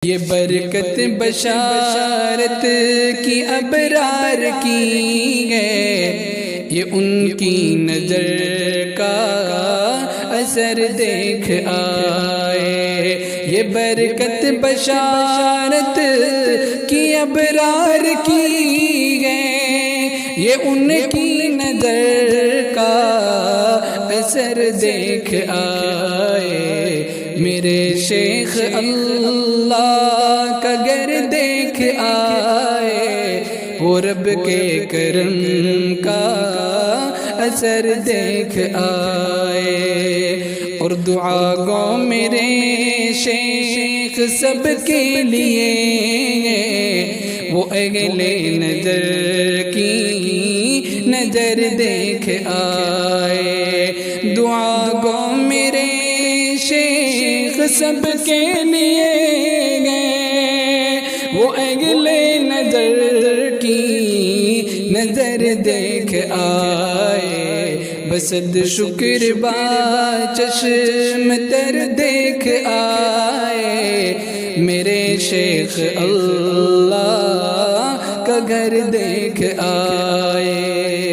یہ برکت بشارت کی ابرار کی ہے، یہ ان کی نظر کا اثر دیکھ آئے۔ یہ برکت بشارت کی ابرار کی ہے، یہ ان کی نظر کا اثر دیکھ آئے۔ میرے شیخ اللہ کا گر دیکھ آئے، وہ رب کے کرم کا اثر دیکھ آئے۔ اور دعا گو میرے شیخ سب کے لیے، وہ اگلے نظر کی نظر دیکھ آئے۔ دعا گو میرے شیخ سب کے لیے، وہ اگلے نظر کی نظر دیکھ آئے۔ بسد شکر با چشم تر دیکھ آئے، میرے شیخ اللہ کا گھر دیکھ آئے۔